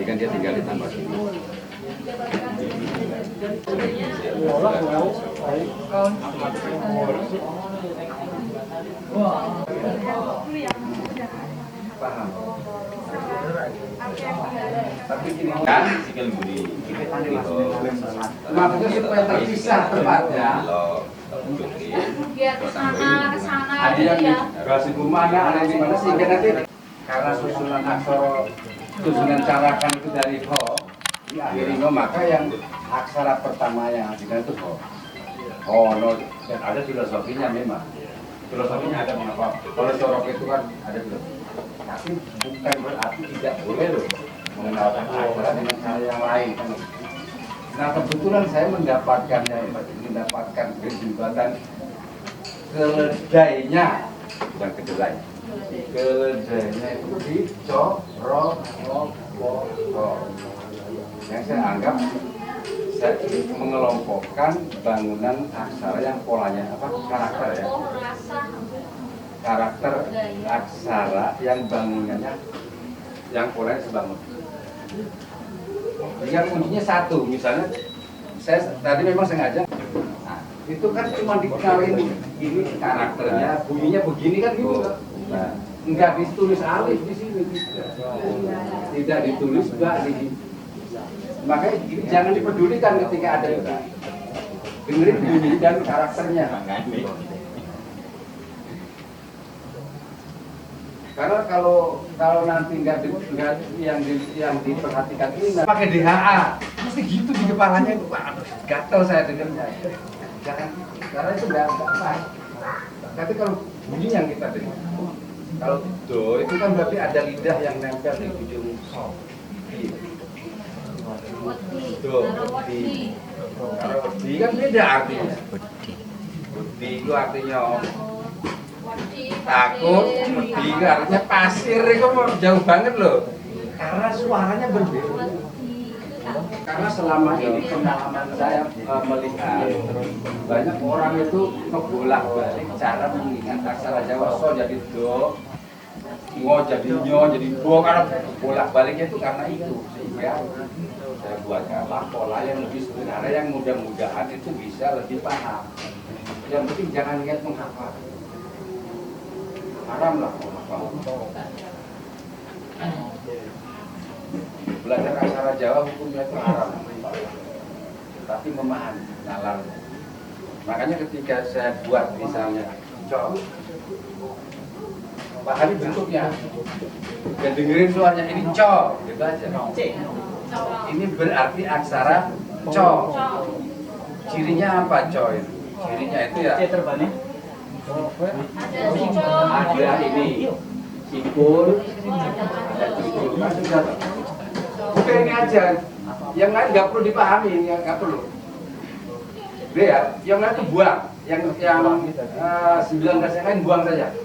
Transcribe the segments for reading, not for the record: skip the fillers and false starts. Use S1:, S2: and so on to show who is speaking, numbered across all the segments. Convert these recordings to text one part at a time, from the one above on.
S1: Jadi kan dia tinggal ditambah sini. Paham? Tapi gini kan, maksudnya supaya terpisah tempatnya.
S2: Biar kesana
S1: Ada yang di
S2: ya.
S1: Rasul mana, ada yang di mana sehingga nanti karena susunan aksara, susunan carakan itu dari ho, diakhiri no, maka yang aksara pertama yang akhirnya itu ho. Oh no, dan ada filosofinya memang. Filosofinya ada mengapa? Kalau corok itu kan ada filosofi. Tapi bukan berarti tidak boleh loh mengenalkan aksara dengan cara yang lain. Nah kebetulan saya mendapatkan jembatan keledainya, bukan kedelai. Keledainya itu di corok. Yang saya anggap saya mengelompokkan bangunan aksara yang polanya apa karakter ya. Karakter aksara yang bangunannya yang polanya sebangun. Yang kuncinya satu, misalnya saya tadi memang sengaja. Nah, itu kan cuma dikenalin ini karakternya, bunyinya begini kan gitu. Nah, enggak ditulis alif di sini, tidak ditulis ba di sini. Makanya jangan dipedulikan ketika ada itu. Dengerin bunyi dan karakternya. Karena kalau nanti nggak yang diperhatikan ini pakai DHA, mesti gitu di kepalanya itu, waduh, gatel saya dengarnya. Jangan, karena itu nggak baik. Tapi kalau bunyi yang kita dengar, kalau do itu kan berarti ada lidah yang nempel di ujung so. Do, di. Kalau di kan beda artinya. Di itu artinya takut, pedih, artinya pasir itu jauh banget loh. Karena suaranya berbeda. Karena selama ini pengalaman saya melihat banyak orang itu ngebolak-balik cara mengingat aksara Jawa. So jadi do, ngo jadi nyo, jadi bo, karena bolak-baliknya itu karena itu. Sehingga saya buat pola yang lebih sederhana, yang mudah-mudahan itu bisa lebih paham. Yang penting jangan ingat menghafal. Haram lah belajar aksara Jawa hukumnya itu haram, tapi memahami nalar. Makanya ketika saya buat misalnya co, pahami bentuknya dan dengerin suaranya, ini co gitu aja. Ini berarti aksara co. Cirinya apa co itu? Cirinya itu ya ada ini sikul, ada cucul, udah ini aja. Yang lain nggak perlu dipahami, yang nggak perlu. Udah ya, yang lain itu buang, yang 19 yang lain buang saja.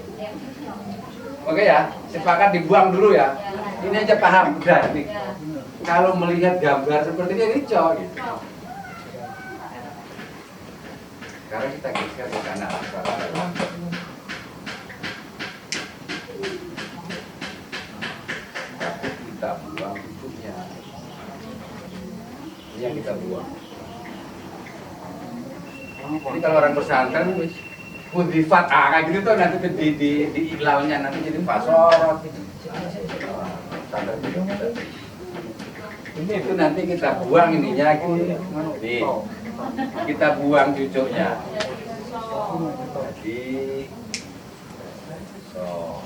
S1: Oke ya, sepakat dibuang dulu ya. Ini aja paham, udah. Nih. Kalau melihat gambar seperti ini cowok gitu. Karena kita geser ke kanan, tapi kita buang bentuknya. Ini yang kita buang. Jadi kalau orang pesantren, kudifat, kayak gitu tuh nanti di ilalnya nanti jadi fasorot. Ini itu nanti kita buang ininya, gitu. Nih. Kita buang cucuknya. Jadi so.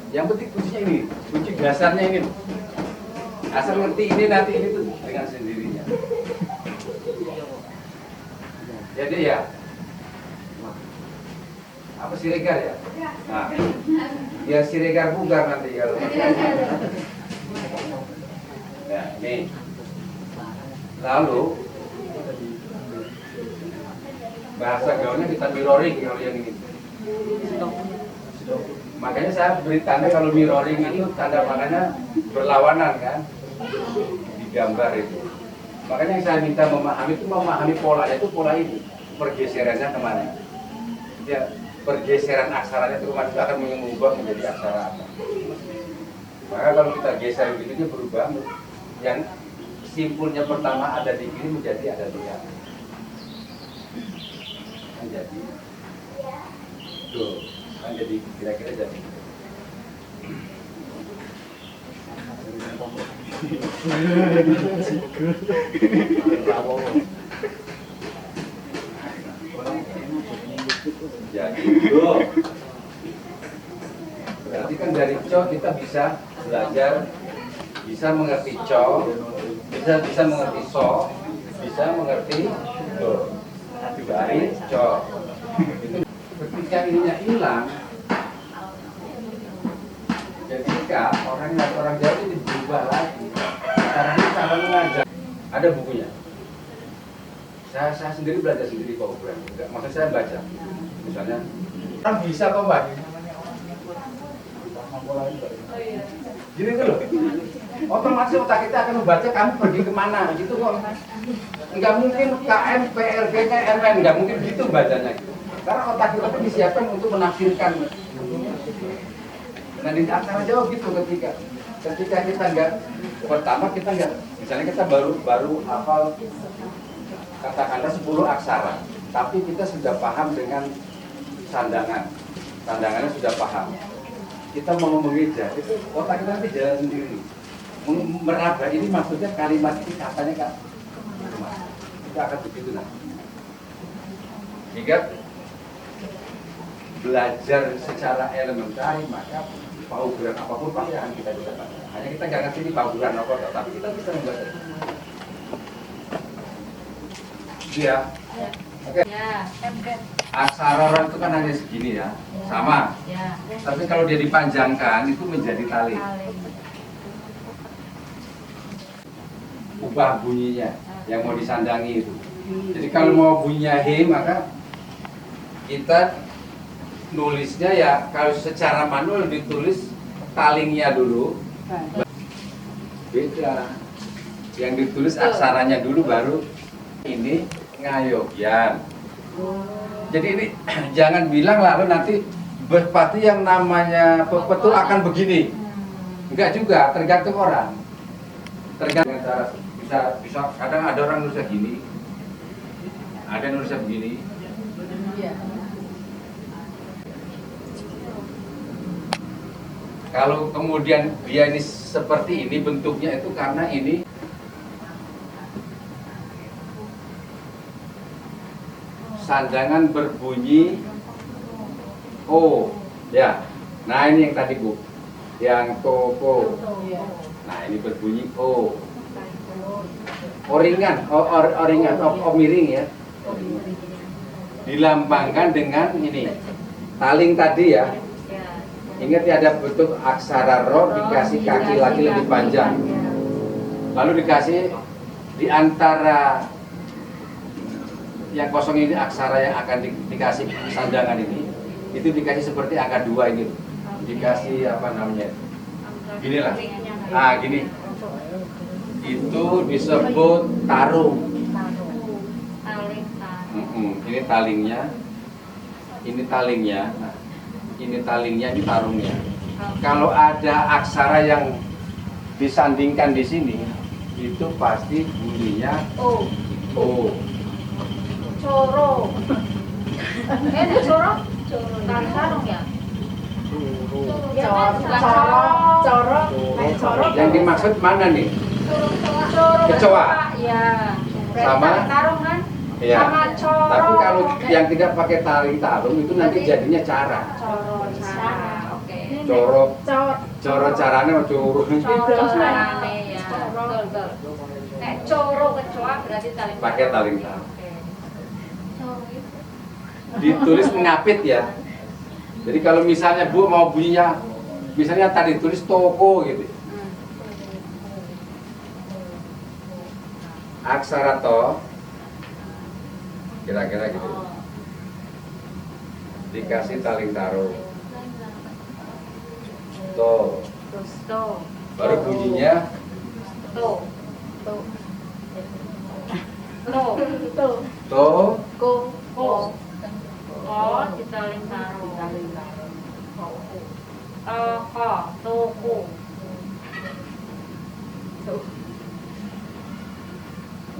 S1: Yang penting kuncinya ini, kunci dasarnya ini. Asal ngerti ini nanti ini tuh dengan sendirinya. Jadi ya, apa siregar ya? Nah, ya siregar bugar nanti kalau. Nah, nih. Lalu bahasa gaulnya kita mirroring kalau yang ini. Makanya saya beri tanda kalau mirroring itu tanda makanya berlawanan kan di gambar itu. Makanya yang saya minta memahami itu memahami polanya itu pola ini, pergeserannya kemana? Ya, pergeseran aksaranya itu kemana itu akan mengubah menjadi aksara apa? Maka kalau kita geser begini dia berubah. Yang simpulnya pertama ada di kiri menjadi ada di kanan. Kan jadi tuh, kan jadi kira-kira jadi. Jadi tuh. Berarti kan dari co kita bisa belajar, bisa mengerti co, bisa mengerti so, bisa mengerti do. Dari co. Ketika ininya hilang, ketika orang Jawa ini berubah lagi. Caranya cara mengajar. Ada bukunya. Saya sendiri belajar sendiri kok, bukan. Maksud saya baca. Misalnya, kan bisa kok Mbak. Gini tuh loh, otomatis otak kita akan membaca kamu pergi kemana gitu kok. Nggak mungkin KM, PRG, RN, nggak mungkin gitu bacanya gitu. Karena otak kita pun disiapkan untuk menafsirkan. Nah di aksara Jawa gitu ketika kita nggak, pertama kita nggak, misalnya kita baru hafal katakanlah 10 aksara, tapi kita sudah paham dengan sandangannya sudah paham. Kita mau mengeja, itu otak kita nanti jalan sendiri. Meraba ini maksudnya kalimat ini katanya kan, kita akan begitu nah. Jika belajar secara elementar maka paugeran apapun pasti akan kita bisa baca. Hanya kita nggak ngerti ini paugeran apa, tapi kita bisa membaca. Ya. Oke. Ya. Aksara Ro itu kan hanya segini ya, sama. Ya. Tapi kalau dia dipanjangkan itu menjadi tali. Ubah bunyinya yang mau disandangi itu. Jadi kalau mau bunyinya he maka kita nulisnya ya kalau secara manual ditulis talingnya dulu. Beda. Yang ditulis aksaranya dulu baru ini ngayogian. Jadi ini jangan bilang lalu nanti berpati yang namanya betul akan begini. Enggak juga, tergantung orang. Tergantung cara bisa kadang ada orang nulisnya gini. Ada yang nulisnya begini. Kalau kemudian dia ini seperti ini bentuknya itu karena ini sandangan berbunyi O, ya. Nah ini yang tadi Bu, yang toko. Nah ini berbunyi O. Oringan, oringan, miring ya. Dilambangkan dengan ini taling tadi ya. Ingat ya ada bentuk aksara Ro dikasih kaki lagi lebih panjang. Lalu dikasih di antara yang kosong ini aksara yang akan dikasih sandangan ini itu dikasih seperti angka 2 ini, dikasih apa namanya, ginilah, gini, itu disebut tarung. Ini talingnya, ini talingnya, nah, ini talingnya, ini tarungnya. Kalau ada aksara yang disandingkan di sini, itu pasti bunyinya O.
S2: Coro. Coro? Tarung ya? Coro.
S1: Yang dimaksud mana nih?
S2: Coro.
S1: Kecoa.
S2: Ya.
S1: Sama?
S2: Tarung kan?
S1: Iya.
S2: Sama coro.
S1: Tapi kalau yang tidak pakai taring tarung itu nanti jadinya cara.
S2: Coro cara. Oke.
S1: Coro caranya mau coro.
S2: Coro carane ya. Betul. Nek coro kecoa berarti taring.
S1: Pakai taring tarung. Ditulis mengapit ya. Jadi kalau misalnya Bu mau bunyinya, misalnya tadi tulis toko gitu. Aksara to, kira-kira gitu. Dikasih taling taruh. To. Baru bunyinya
S2: To. Ko. Oh, ditaling taruh. Ko, toko.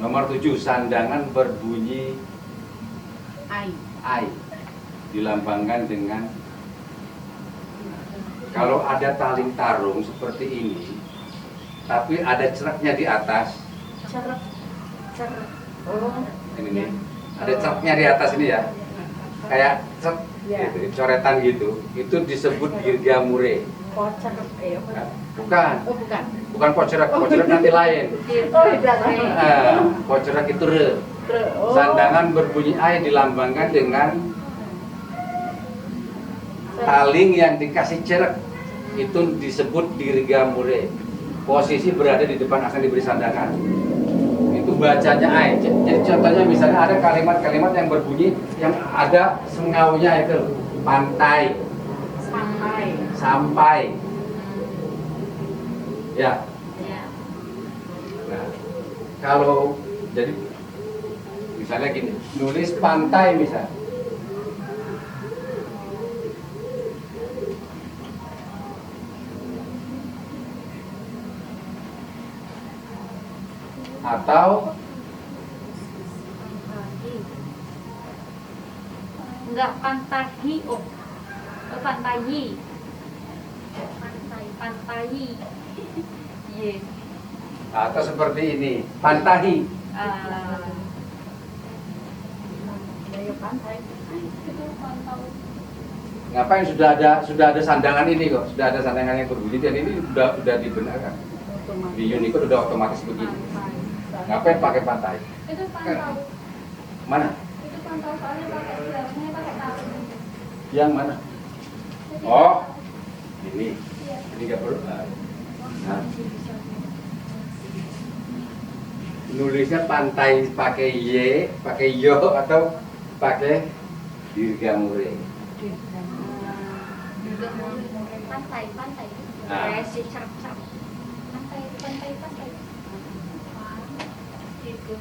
S1: Nomor 7, sandangan berbunyi
S2: Ai.
S1: ai dilambangkan dengan, kalau ada taling tarung seperti ini tapi ada ceraknya di atas,
S2: Cerek. Oh.
S1: ini nih, ada ceraknya di atas ini ya, kayak cet gitu, coretan gitu, itu disebut dirgamure.
S2: Kocer.
S1: Nah, bukan,
S2: Oh, bukan.
S1: bukan pocerak, pocerak nanti lain.
S2: Oh, beda.
S1: Pocerak itu re.
S2: Oh.
S1: Sandangan berbunyi ai dilambangkan dengan taling yang dikasih cerek, itu disebut dirgamure. Posisi berada di depan akan diberi sandangan, itu bacanya ai. Jadi contohnya misalnya ada kalimat-kalimat yang berbunyi yang ada sengaunya itu pantai, sampai, ya.
S2: Ya.
S1: Nah, kalau jadi misalnya gini, nulis pantai misal, atau
S2: Enggak, pantahi. Oh, pantayi. Pantayi. Iya.
S1: atau seperti ini, pantahi. Ngapain sudah ada sandangan ini kok, sudah ada sandangan yang berbunyi dan ini sudah dibenarkan. Di Unicode sudah otomatis begini. Ngapain pakai pantai?
S2: Itu pantau.
S1: Mana?
S2: Itu pantau soalnya pakai biasanya pakai tahu.
S1: Yang mana? Oh, ini nggak perlu. Nah, nulisnya pantai pakai y, pakai yo atau pakai dirgamure.
S2: Pantai.
S1: Nah.
S2: Si cerap. Pantai. Itu.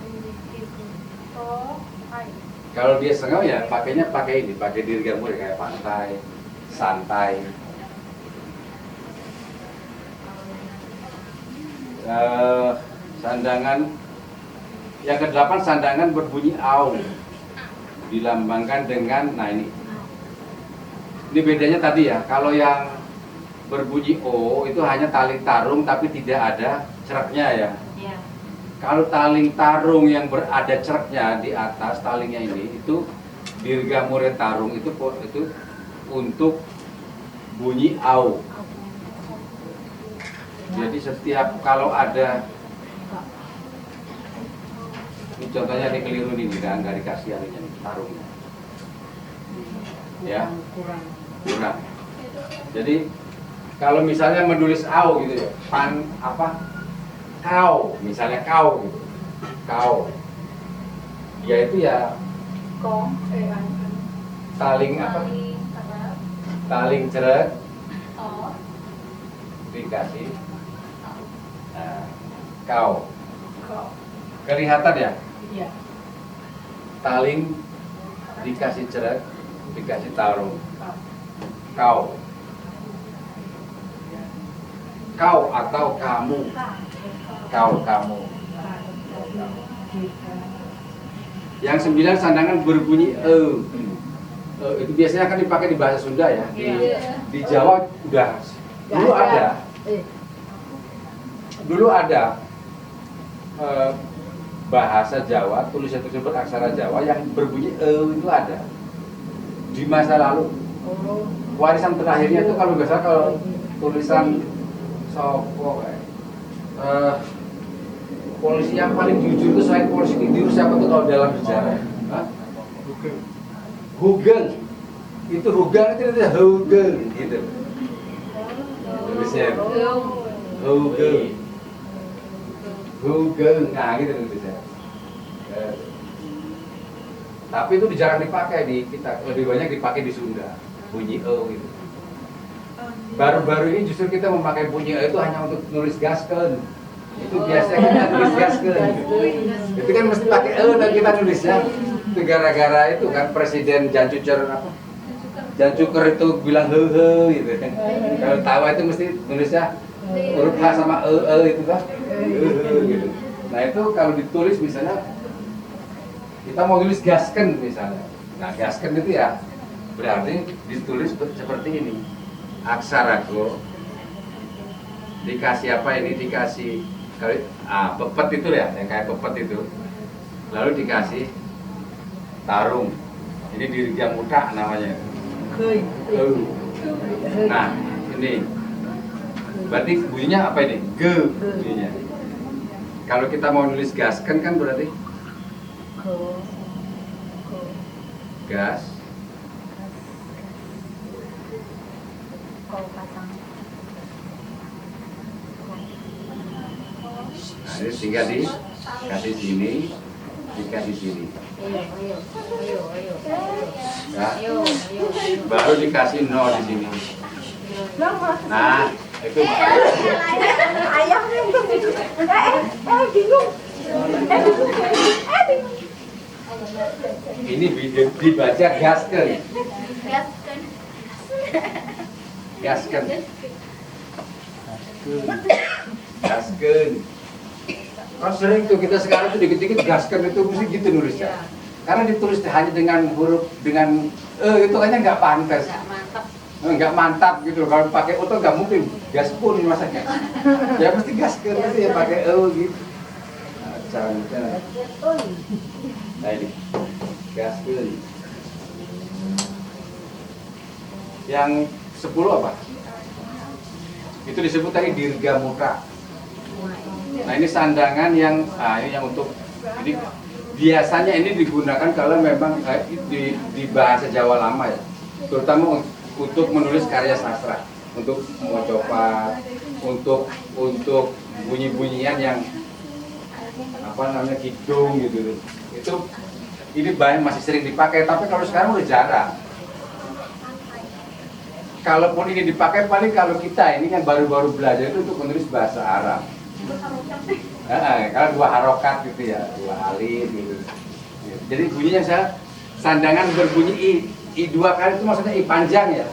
S2: Oh, hai.
S1: Kalau dia sengau ya pakainya pakai ini, pakai dirgamure kayak pantai, santai. Sandangan yang ke-8, sandangan berbunyi au dilambangkan dengan, nah ini bedanya tadi ya, kalau yang berbunyi o itu hanya taling tarung tapi tidak ada ceraknya ya.
S2: Ya.
S1: Kalau taling tarung yang berada ceraknya di atas talingnya ini, itu dirgamure tarung itu untuk bunyi au. Jadi setiap kalau ada, ini contohnya ini keliru nih, nggak dikasih anunya tarungnya, ya kurang. Jadi kalau misalnya menulis au gitu ya, kau, misalnya kau gitu, kau, ya itu ya taling apa? Taling cerek dikasih. Nah, kau kelihatan ya?
S2: Iya.
S1: Taling dikasih cerek, dikasih tarung. Kau atau kamu. Kamu. Yang 9, sandangan berbunyi itu biasanya akan dipakai di bahasa Sunda ya. Di Jawa udah dulu ada bahasa Jawa, tulisan tersebut aksara Jawa yang berbunyi itu ada di masa lalu. Warisan terakhirnya itu kalau nggak salah, kalau tulisan Sopo polisi yang paling jujur itu selain polisi Kediri siapa tuh kalau dalam sejarah? Hugeng. Itu Hugeng itu Hugeng gitu. Tulisnya Hugeng, nah gitu tulisnya. Tapi itu jarang dipakai di kita, lebih banyak dipakai di Sunda, bunyi gitu. Baru-baru ini justru kita memakai bunyi itu hanya untuk nulis gaskeun. Itu biasanya kita nulis gaskeun. Itu kan mesti pakai dan kita nulisnya. Itu gara-gara itu kan Presiden Jan Cuker itu bilang gitu kan. Kalau tawa itu mesti nulisnya huruf H sama itu kan gitu. Nah itu kalau ditulis misalnya kita mau tulis gasken misalnya, nah gasken itu ya berarti ditulis seperti ini, aksara go dikasih apa ini, dikasih pepet itu ya, yang kayak pepet itu, lalu dikasih tarung, ini dirga muda namanya. Nah ini berarti bunyinya apa ini? Ge bunyinya. Kalau kita mau nulis gasken kan berarti gas. Nah ini tinggal dikasih sini, dikasih sini. Nah, baru dikasih no di sini. Nah itu
S3: Ayahnya bingung.
S1: ini dibaca gasken. Gasken. Gasken. Kan sering tuh kita sekarang tuh dikit-dikit gasken itu mesti gitu nulisnya. Karena ditulis hanya dengan huruf dengan itu kayaknya nggak pantas. Nggak mantap gitu. Kalau pakai oto nggak mungkin gaspun masaknya. Ya mesti gasken itu ya pakai gitu. Nah, caranya. Nah ini gasken. Yang 10 apa? Itu disebut tadi dirga muka. Nah ini sandangan yang ini yang untuk ini biasanya ini digunakan kalau memang di bahasa Jawa lama ya, terutama untuk menulis karya sastra, untuk mocopat, untuk bunyi-bunyian yang apa namanya kidung gitu. Itu ini banyak masih sering dipakai, tapi kalau sekarang udah jarang. Kalaupun ini dipakai paling kalau kita ini kan baru-baru belajar itu untuk menulis bahasa Arab. Kalau dua harokat gitu ya, dua alif gitu. Jadi bunyinya saya sandangan berbunyi i dua kali itu maksudnya i panjang ya.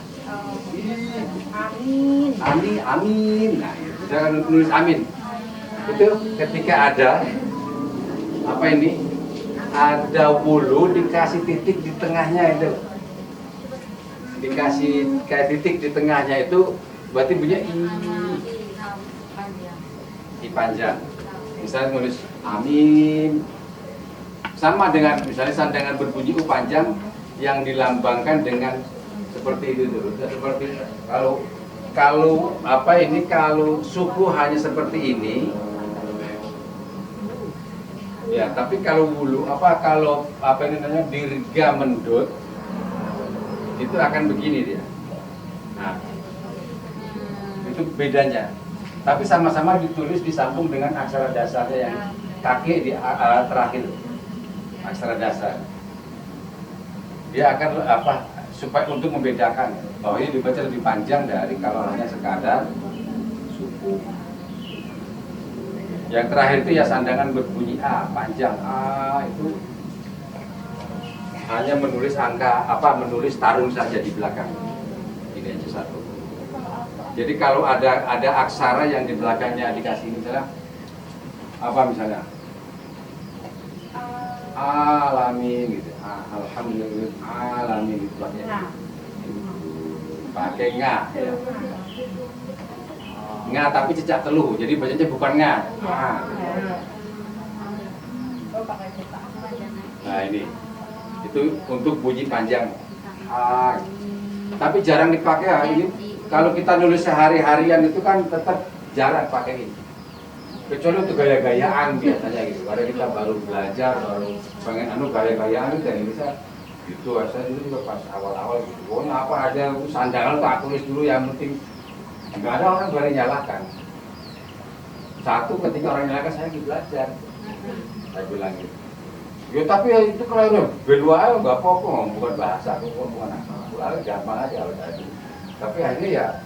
S3: Amin.
S1: Amin, amin. Nah, itu jangan nulis amin. Itu ketika ada apa ini? Ada wulu dikasih titik di tengahnya itu. Dikasih kayak titik di tengahnya itu berarti bunyinya i panjang. Misalnya nulis amin sama dengan misalnya sandangan berbunyi u panjang yang dilambangkan dengan seperti itu dulu. Seperti kalau apa ini, kalau suku hanya seperti ini ya, tapi kalau wulu kalau ini namanya dirga mendut itu akan begini dia. Nah itu bedanya. Tapi sama-sama ditulis disambung dengan aksara dasarnya yang kakek di terakhir, aksara dasar. Dia akan supaya untuk membedakan bahwa ini dibaca lebih panjang dari kalau hanya sekadar suku. Yang terakhir itu ya sandangan berbunyi A, panjang A itu hanya menulis angka menulis tarung saja di belakang. Ini aja satu. Jadi kalau ada aksara yang di belakangnya dikasih misalnya misalnya alamin gitu, alhamdulillah alamin gitu pakai nga ya. Nga tapi cecak teluh, jadi bacanya bukan nga. Nah ini itu untuk bunyi panjang. Tapi jarang dipakai ini. Kalau kita nulis sehari-harian itu kan tetap jarang pakai ini. Kecuali untuk gaya-gayaan biasanya gitu. Karena kita baru belajar, baru pengen gaya-gayaan dan bisa gitu. Saya dulu juga pas awal-awal gitu. Pokoknya apa ada sandangan tak tulis dulu, yang penting nggak ada orang berani nyalahkan. Satu ketika orang nyalahkan saya lagi belajar. Saya bilang gitu. Ya tapi ya itu kalau berdua nggak apa-apa, bukan bahasa, bukan apa, gampang aja kalau tadi. Tapi akhirnya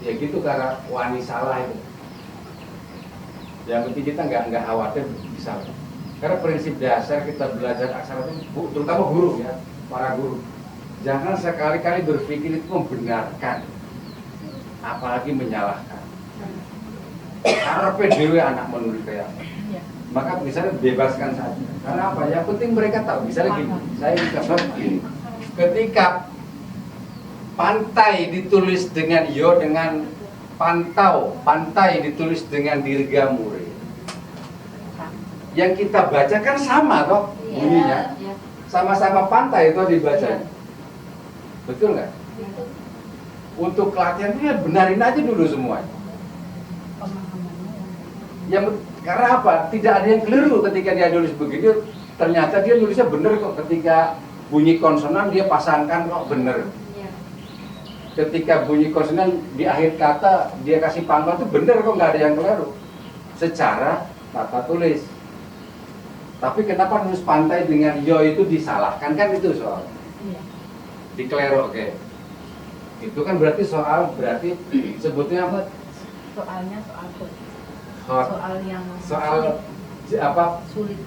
S1: ya gitu karena wani salah itu. Yang penting kita nggak khawatir bisa. Karena prinsip dasar kita belajar aksara itu, terutama guru ya, para guru, jangan sekali-kali berpikir itu membenarkan, apalagi menyalahkan. Karepe dhewe anak menurut kayak. Maka misalnya bebaskan saja. Karena apa? Yang penting mereka tahu. Misalnya gini, saya kasih gini. Ketika pantai ditulis dengan yo dengan pantau, pantai ditulis dengan dirgamure. Yang kita baca kan sama toh bunyinya. Sama-sama pantai itu dibaca. Betul nggak? Untuk latihan itu ya benarin aja dulu semuanya. Karena apa? Tidak ada yang keliru ketika dia nulis begitu. Ternyata dia nulisnya benar kok. Ketika bunyi konsonan dia pasangkan kok benar. Ketika bunyi konsonan di akhir kata dia kasih pangkal itu benar kok, nggak ada yang keliru. Secara tata tulis. Tapi kenapa nulis pantai dengan yo itu disalahkan, kan itu soal. Dikeliru, oke. Itu kan berarti sebutnya apa?
S3: Soalnya soal
S1: soal apa?
S3: sulit.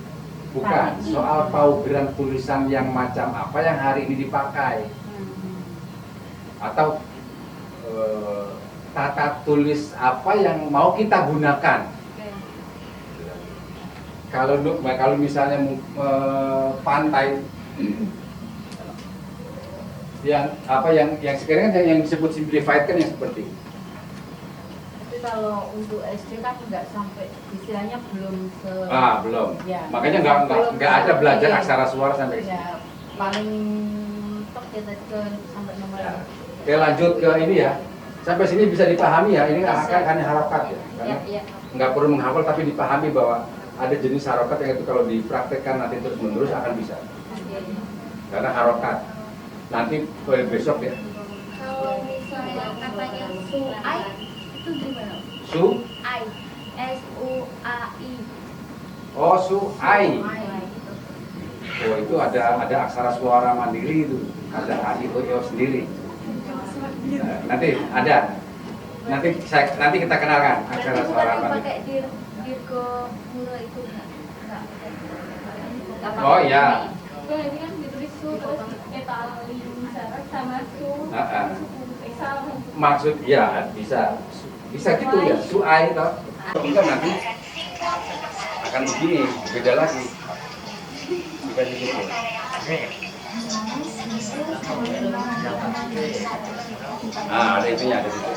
S1: Bukan, soal paugeran tulisan yang macam apa yang hari ini dipakai. Atau tata tulis apa yang mau kita gunakan. Kalau misalnya pantai yang sekarang kan yang disebut simplified kan yang seperti ini.
S3: Kalau untuk SD kan nggak sampai istilahnya belum
S1: belum.
S3: Ya.
S1: Makanya nggak ada belajar aksara suara sampai sini.
S3: Ya, paling top ya tadi ke sampai nomor.
S1: Ya. Oke, lanjut ke ini ya. Sampai sini bisa dipahami ya. Ini kan hanya harokat ya. Karena nggak perlu menghafal tapi dipahami bahwa ada jenis harokat yang itu kalau dipraktekkan nanti terus menerus akan bisa. Karena harokat. Nanti besok ya.
S2: Kalau misalnya katanya suai itu gimana?
S1: Su-ai.
S2: S-U-A-I.
S1: Oh, su-ai. Oh, itu ada aksara suara mandiri itu. Ada A-I-O-I sendiri. Nanti ada. Nanti kita kenalkan aksara suara mandiri.
S2: Pakai dirgo mula itu enggak.
S1: Oh iya.
S4: Ini kan ditulis su terus etalim syarat sama su.
S1: Maksud ya bisa gitu ya, suai toh. Enggak nanti akan begini, beda lagi. Bukan gitu. Ada itunya, ada itu.